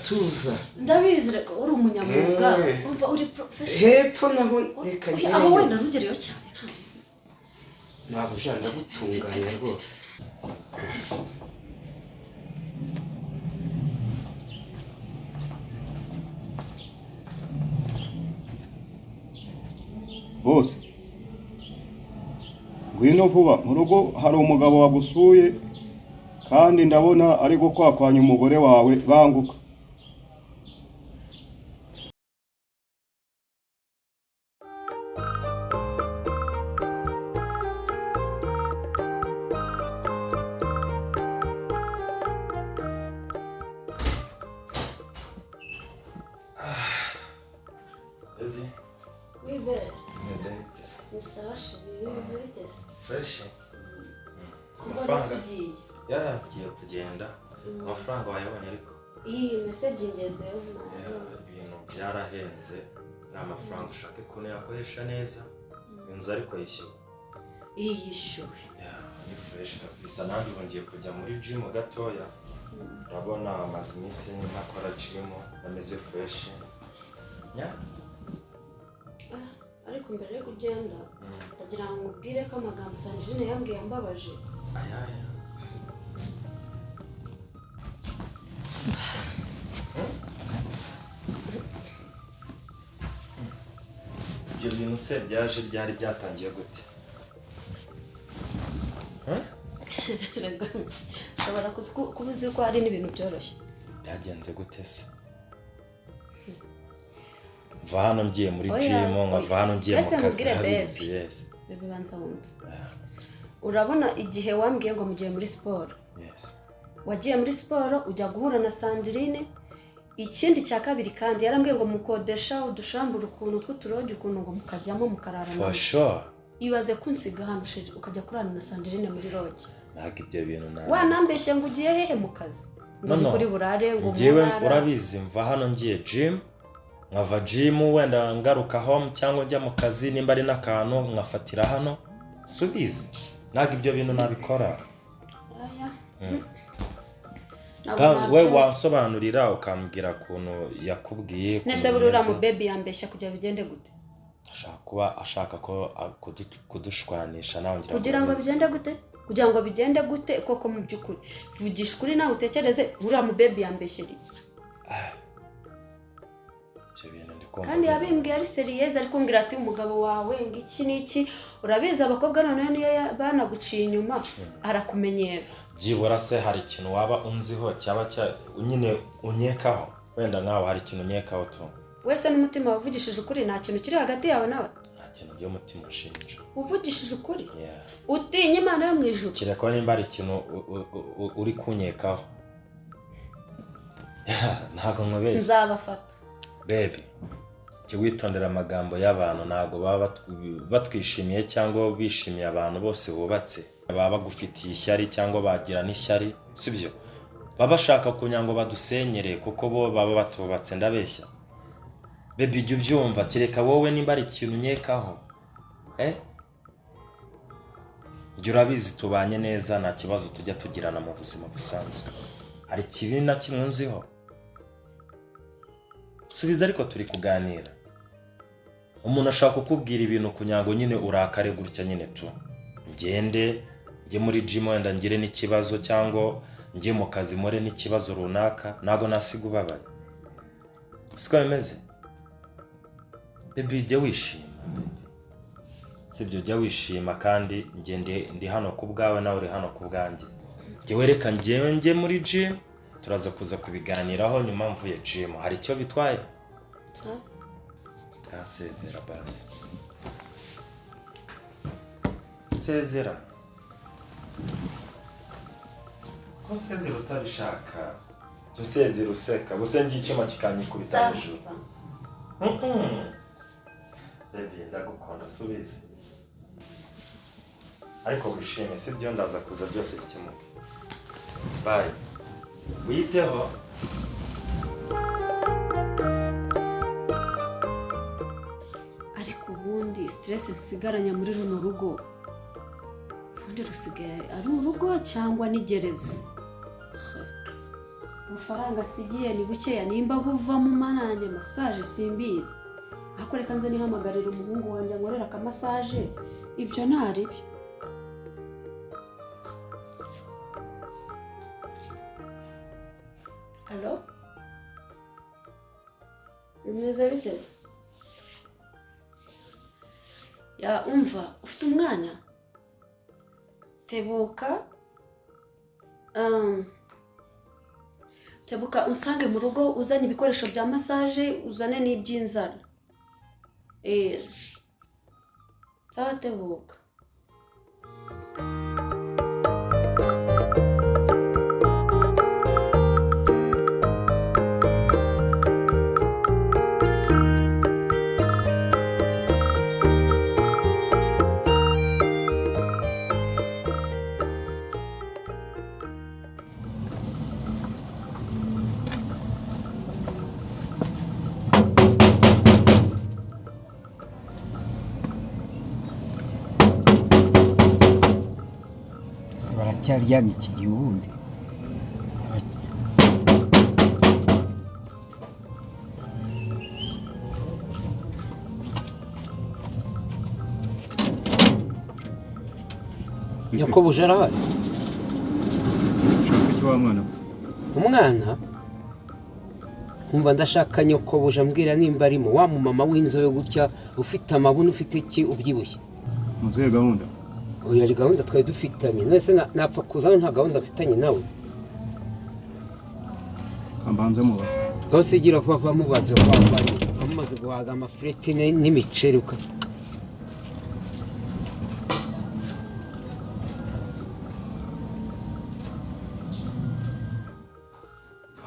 tuza ndabizi reka uri umunyamwuga umva uri professional hepfo naho reka njye aho wenda rugereyo cyane ntabwo ujana gutunganya rwose bose ngwino vuba mu rugo hari umugabo wagusuye kandi ndabona ari gukwakwanya umugore wawe banguka fresh amafaranga yagiye kugenda amafaranga wayabonye ariko iyi message ngezeyo ibintu byarahenze n'amafaranga ushaka ko yakoresha neza inzu ariko yishyuwe yishyuwe ni fresh kabisa nandi bongeye kujya muri gym gatoya urabona amazi iminsi ntakora gym nameze fresh ariko mbere yo kugenda ndagira ngo ubwire ko amagambo Sandrine yambwiye ambabaje ayaya ibyo bintu se byaje ryari byatangiye gute ushobora kubuzi ko hari n'ibintu byoroshye byagenze gute se va hano ngiye muri gym nkava hano ngiye mu kazi yes bibanza wumva urabona igihe wambwiye ngo mugiye muri siporo wagiye muri siporo ujya guhura na Sandrine ikindi cya kabiri kandi yarambwiye ngo mukodesha udushambura ukuntu tw'uturogi ukuntu ngo mukajyamo mukararana for sure ibaze kunsiga hano shiri ukajya kurana na Sandrine muri rogi ntabwo ibyo bintu nawe wanambeshye ngo ugiye hehe mu kazi ngo kuri burare ngo ngewe urabizi mva hano ngiye gym nkava gym wenda ngaruka home cyangwa njya mu kazi nimba ari n'akantu nkafatira hano subizi ntabwo ibyo bintu nabikora we wasobanurira ukambwira ukuntu yakubwiye nese burura mu baby yambeshya kujya bigende gute ashaka ko kudushwanisha nawe ngira kugira ngo bigende gute kugira ngo bigende gute koko mu byukuri vugisha kuri nawe utekereze burura mu baby yambeshyeri kandi yabimbwiye ari serious ari kumbwira ati umugabo wawe ngiki niki urabizi abakobwa none niyo banaguciye inyuma arakumenyera byibura se hari ikintu waba unziho cyaba nyine unyekaho wenda nkaho hari ikintu unyekaho tu wese n'umutima wavugishije ukuri nta kintu kiri hagati yawe nawe nta kintu giye umutima ushinja uvugishije ukuri utinya Imana yo mu ijuru kireko nimba ari ikintu uri kunyekaho ntago nkubeshye nzabafata baby witondera amagambo y'abantu ntago baba batwishimiye cyangwa bishimiye abantu bose bubatse baba bagufitiye ishyari cyangwa bagira n'ishyari sibyo baba bashaka kugira ngo badusenyere kuko bo baba batubatse ndabeshya baby jya ubyumva kireka wowe nimba ari ikintu unyekaho jya urabizi tubanye neza nta kibazo tujya tugirana mu buzima busanzwe hari kibi na kimwe nziho subiza ariko turi kuganira umuntu ashaka kukubwira ibintu kugira ngo nyine urakare gutya nyine tu ngende njye muri gym wenda ngire n'ikibazo cyangwa njye mu kazi more n'ikibazo runaka ntago nasiga ubabaye siko bimeze baby jya wishima sibyo jya wishima kandi ndi hano ku bwawe nawe uri hano ku bwanjye jye wereka njye muri gym turaza kuza kubiganiraho nyuma mvuye gym hari icyo bitwaye twasezera basi sezera ko sezera utabishaka tusezera useka buse ngiye icyuma kikanyikubita hejuru baby ndagukunda subize ariko wishime sibyo ndaza kuza byose bikemuke bye witeho ariko ubundi stress nsigaranya muri runo rugo ubundi rusigaye ari urugo cyangwa ni gereza ubufaranga asigiye ni bukeya nimba buvamo manange massage simbizi ariko reka nze nihamagarira umuhungu wanjye ankorera akamassage ibyo ntari byo. Halo? Bimeze biteze? Ya umva ufite umwanya? Tebuka unsange mu rugo uzanye ibikoresho bya massage uzane n'iby'inzara. Sawa tebuka. Baracyaryamye iki gihe ubundi Nyakubuje arahari? Ushaka iki wa mwana? Umwana? Umva ndashaka nyakubuje ambwira nimba arimo wa mumama w'inzobe gutya ufite amabuno ufite iki ubyibushye. Muzihe gahunda? Oya ari gahunda twari dufitanye none se napfa kuzaho nta gahunda afitanye nawe. Ambanze mubaza. Rwose gira vuba mubaze kwambara amaze guhaga amafiriti n'imiceri uka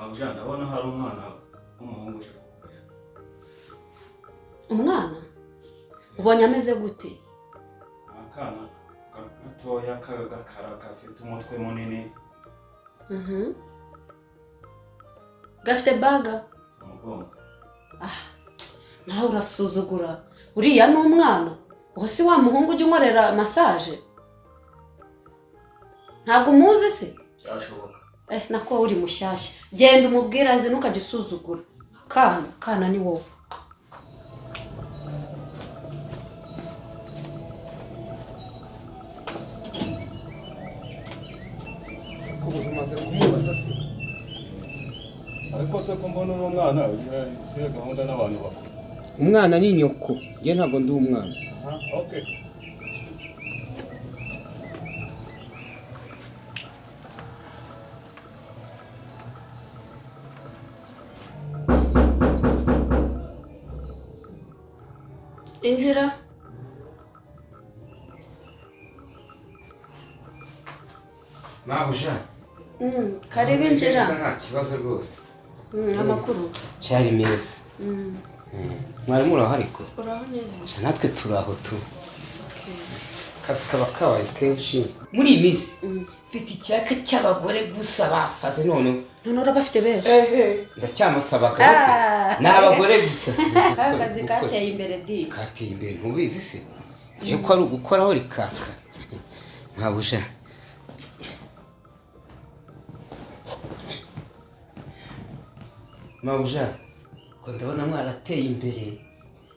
Abujana ndabona hari umwana w'umuhungu uje kukubera. Umwana? Ubonye ameze gute? Akana gatoya k'agakara gafite umutwe munini. Gafite baga? Umugongo. Nawe urasuzugura. Uriya ni umwana? Uwo si wa muhungu ujya unkorera massage? Ntabwo umuzi se? Byashoboka. Nako uri mushyashya. Genda umubwire aze ntukajya usuzugura. Kana ni wowe. Ariko se ko mbona uno mwana ugira gahunda n'abantu bakuru. umwana ni nyoko nge ntabwo ndi umwana. Okay. Injira. Mabuja. Karibu injira. Nta kibazo rwose. Amakuru. Cyari meza. Mwari muraho ariko? Uraho neza. Natwe turaho tu. Kazi kaba kabaye kenshi. Muri iyi minsi mfite icyaka cy'abagore gusa basaze none. None urabafite benshi? Ndacyamusabaga bose. Ni abagore gusa. Akazi kateye imbere di. Kateye imbere ntubizi se? Ngiye ko ari ugukoraho rikaka. Mabuja. Mabuja. Ko ndabona mwarateye imbere.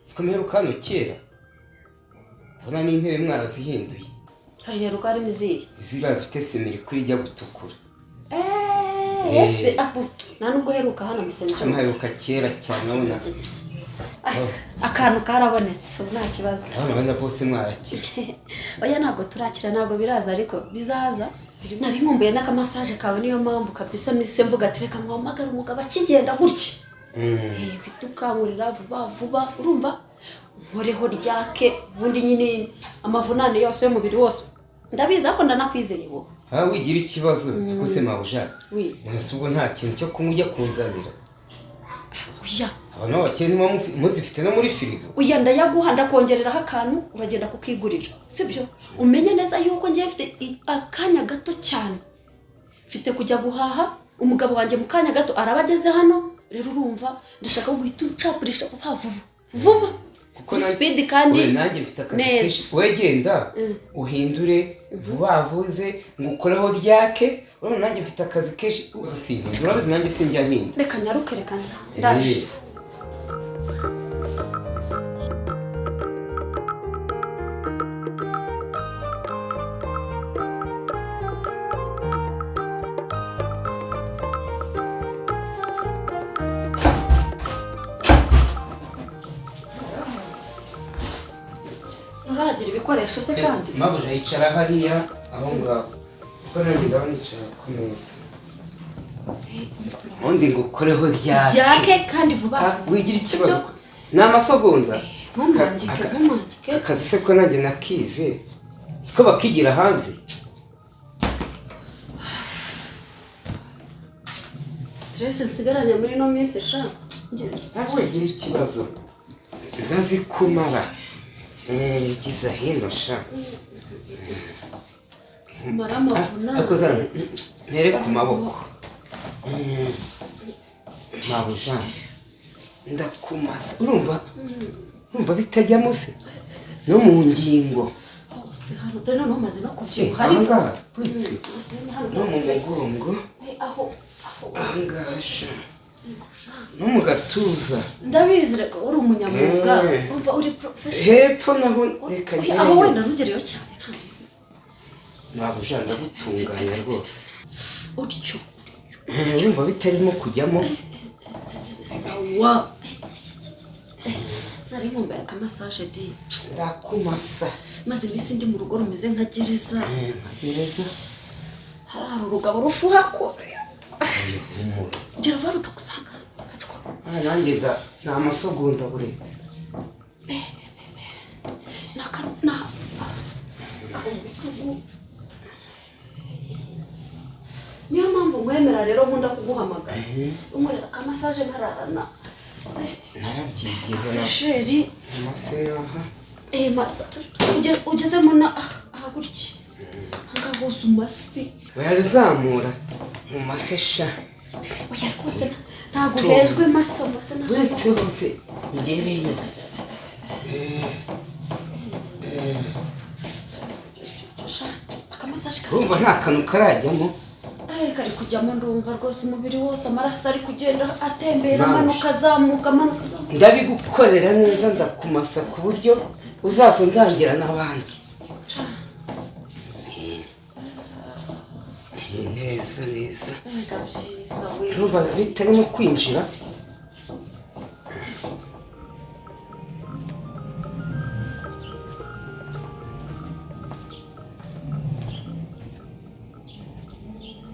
Sikomeruka hano kera. Ndabona n'intebe mwarazihinduye. Hariya rukari miziye. Izira zifite simiri kuri jya gutukura. Ese apu nta nubwo heruka hano misenje. Mwaheruka kera cyane ubona. Akantu karabonetse nta kibazo. Abana bose mwarakize. Oya ntabwo turakira ntabwo biraza ariko bizaza. Nari nkumbuye n'akamassage kawe niyo mpamvu kabisa mise mvuga ati reka muhamagara umugabo akigenda gutya. Uhita ukangurira vuba urumva nkoreho ryake ubundi nyine amavunane yose y'umubiri wose ndabizi ko ndanakwizeye wowe. Wigira ikibazo guse Mabuja. Nese ubwo nta kintu cyo kunywa ujya kunzanira. Oya abantu bakene muzifite no muri firigo. Oya ndayaguha ndakongereraho akantu uragenda kukigurira sibyo umenye neza yuko ngiye mfite akanya gato cyane mfite kujya guhaha umugabo wanjye mu kanya gato arabageze hano rero urumva ndashaka guhita ucapurisha vuba kuri speed kandi nanjye mfite akazi kenshi wegenda uhindure vuba vuze ngukoreho ryake urabona nanjye mfite akazi kenshi uzasinda urabizi nanjye sinjya binda reka nyaruke reka nza ndaje uragira ibikoresho se kandi mabuja yicara hariya aho ngaho kuko nanjye ndaba nicara ku meza ubundi ngo ukoreho ryake kandi vuba wigira ikibazo ni amasegonda ntumwangike akazi se ko nanjye nakize siko bakigira hanze stress nsigaranye muri no minsi sha ntabwo wigira ikibazo ndazi kumara giza hino sha marama vuna ntere ku maboko mabuja ndakumaza urumva bitajyamo se no mu ngingo hose hano dore no maze no kubyibuha ahangaha no mu mugongo ahangasha no mu gatuza ndabizi reka uri umunyamwuga umva uri professional hepfo naho reka njye aho wenda ntugereyo cyane ntabwo ujanda gutunganya rwose utyo wumva bitarimo kujyamo sawa nari nkumbera ka massage di ndakumasa maze iminsi ndi mu rugo rumeze nka gereza hari urugabo rufuha ko ngira vuba rutagusanga nanjye nta masegonda buretse niyo mpamvu mwemera rero nkunda kuguhamagara umwerera ka massage nkararana narabyigize sheri amaseha masa ugezemo na ahaguriki hanga hose umasi barazamura mu masesha oya rwose ntabwo hejwe masa uretse hose ngereyo akamasaje urumva nta kantu karajyamo kari kujyamo ndumva rwose umubiri wose amaraso ari kugenda atembera amanuka azamuka ndabigukorera neza ndakumasa ku buryo uzaza undangira n'abandi neza urumva bitarimo kwinjira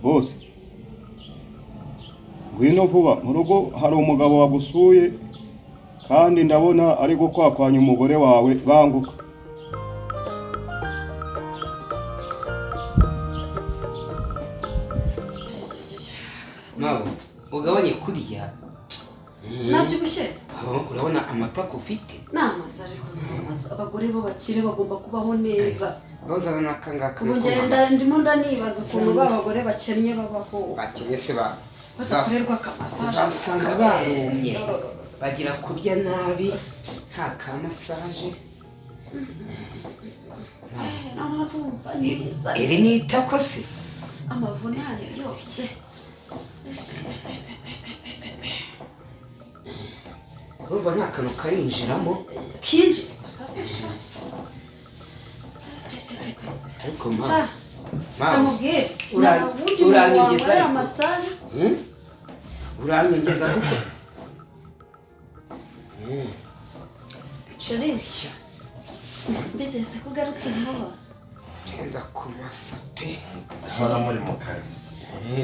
bose ngwino vuba mu rugo hari umugabo wagusuye kandi ndabona ari gukwakwanya umugore wawe banguka nawe ugabanye kurya nabyibushye urabona amatako ufite ni amazi ariko abagore bo bakire bagomba kubaho neza gahuzana n'akangaka ubu ngenda ndimo ndanibaza ukuntu b'abagore bakennye babaho bakennye se badakorerwa akamasaje uzasanga barumye bagira kurya nabi nta ka masaje iri ni itako se amavunane yose urumva nta kantu karinjiramo kinjire gusa se ariko amubwire uranyongeza amasaje uranyongeza kuko sheri mbese ko ugarutse vuba genda kumasa pe hano muri mu kazi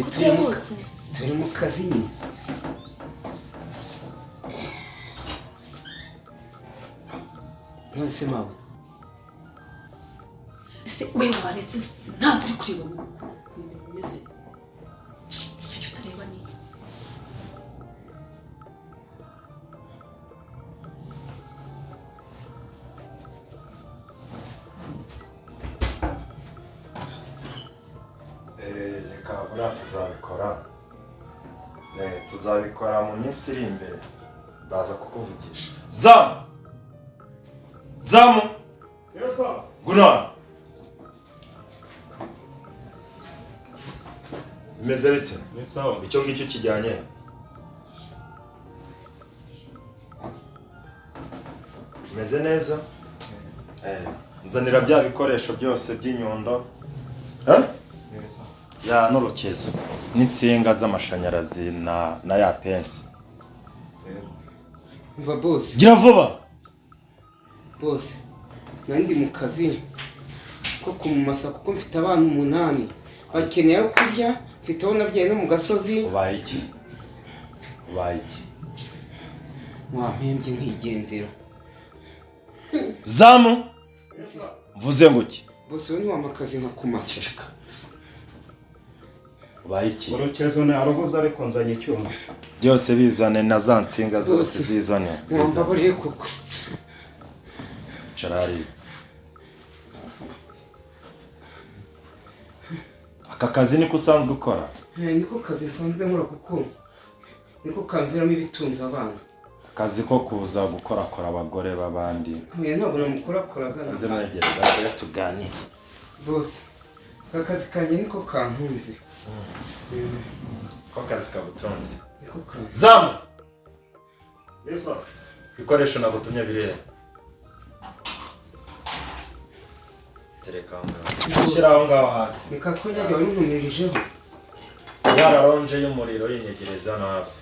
kutebutse turi mu kazi nyine nonese mama ese wewe waretse ntabwo uri kureba mu bintu bimeze ufite utareba ni reka buriya tuzabikora mu minsi iri imbere ndaza kukuvugisha zamu Zamu. Yes sir. Guna. Meze bite? Ni sawa. Icyo ngicyo kijyanye. Meze neza? Nzanira bya bikoresho byose by'inyundo. Ya n'urukezo. N'insinga z'amashanyarazi na ya pensi. Umva boss. Gira vuba. Boss. Nandi mu kazi ko kumumasa kuko mfite abantu 8. Bakeneye kurya, mfite aho nabyaye no mu gasozi. Ubaye iki? Wampembye nk'igendero. Zamu. Mvuze ngo iki? Boss we ntiwamakazi nka kumasa. Ubaye iki? Urukezo ne aruguza ariko nzanye icyuma. Byose bizane na za nsinga zose zizane. Mwambaburiye koko. Charari. Aka kazi niko usanzwe ukora? Niko kazi sanzwe nkora kuko niko kamviramo ibitunza abana. Akazi ko kuza gukorakora abagore babandi. Oya ntabwo namukorakoraga. Nze mwegereza tuganire. Boss. Aka kazi kanjye niko kantunze. Ko kazi kabutunze. Niko kazi. Zamu. Yes sir. Bikoresho nagutumye birera. Tereka ngaho. Shiraho ngaho hasi. Nika ko njye wanumirijeho. Ya ronje y'umuriro y'inyegereza na hafi.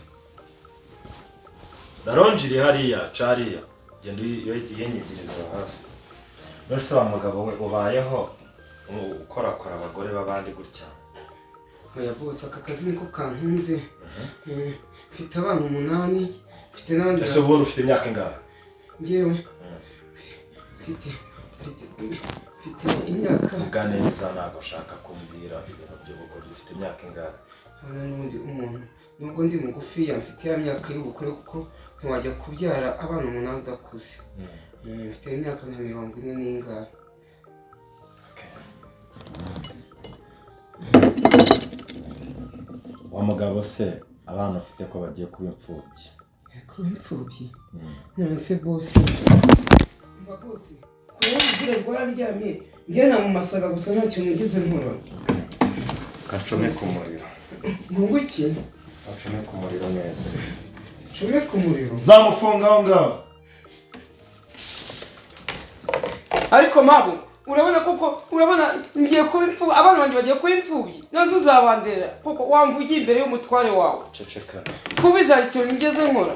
Ronje iri hariya, cariya. Genda yenyegereza hafi. Nose wa mugabo we ubayeho ukorakora abagore babandi gutya. Oya boss aka kazi niko kantunze. Mfite abantu 8, mfite n'abandi. Ese ubu ufite imyaka ingahe? Ngewe. Mfite imyaka. Uganiriza ntabwo ashaka kumbwira ibintu by'ubukuru. Ufite imyaka ingahe? N'undi umuntu nubwo ndi mugufi mfite ya myaka y'ubukure kuko ntiwajya kubyara abana 8 udakuze. Mfite imyaka nka 40 n'ingahe. Wa mugabo se abana ufite ko bagiye kuba imfubyi. Kuba imfubyi? None se boss. Mba boss. Kuba ugira rwararyamye ngena mu masaga gusa nta kintu ngize nkora. Kacome ku muriro. Nguki? Kacome ku muriro neza. Come ku muriro. Zamufunga aho ngaho. Ariko mabo urabona koko ngiye kuba imfubyi abana banje bagiye kuba imfubyi. Nazo uzabandera koko wamvugiye imbere y'umutware wawe. Ceceka. Kubiza ikintu ngeze nkora.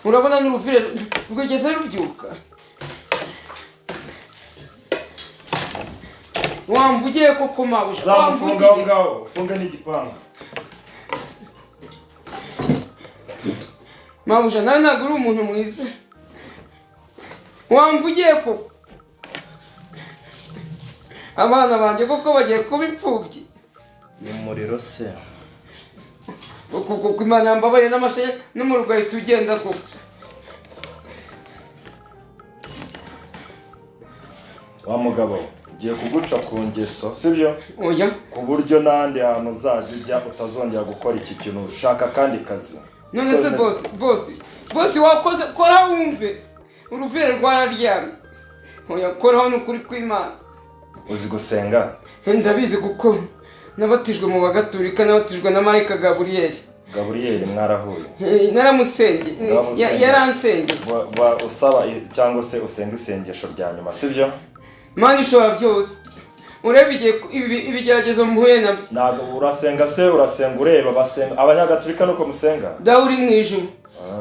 Urabona n'uruvire rwegeze rubyuka. Wamvugiye koko mabo. Zamufunga aho ngaho. Funga n'igipanga. Mabuja nawe ntabwo uri umuntu mwiza. Wamvugiye koko. Abana banjye koko bagiye kuba imfubyi. Ni umuriro se. Kuko Imana yambabaye n'amashe n'umurwayi tugenda koko. Wa mugabo ugiye kuguca ku ngeso sibyo? Oya. Ku buryo n'ahandi hantu uzajya ujya utazongera gukora iki kintu ushaka kandi kazi. None se boss wakoze kora wumve. Uruvire rwararyamye. Oya koraho n'ukuri kw'Imana. Uzi gusenga? Ndabizi kuko nabatijwe mu bagatulika nabatijwe na Marika Gabriel. Gabriel mwarahuye? Naramusenge. Yaransenge. Usaba cyangwa se usenga isengesho rya nyuma sibyo? Mani ishobora byose. Urebe ibigeragezo muhuye nabyo. Ntabwo urasenga ureba basenga abanyagatulika nuko musenga? Dawe uri mu ijuru.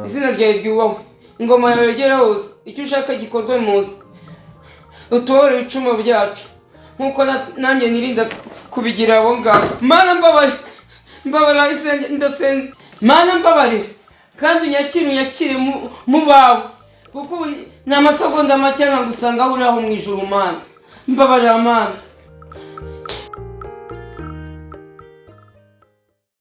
Izina ryawe ryubahwe. Ingoma yawe yegera hose. Icyo ushaka gikorwe munsi. Utore ibicumuro byacu. Nkuko nanjye nirinda kubigira abo ngabo. Mana mbabarira isenge ndasenga. Mana mbabarira kandi unyakire mu bawe. Kuko ni amasegonda make nkagusanga aho uri aho mu ijuru Mana. Mbabarira Mana.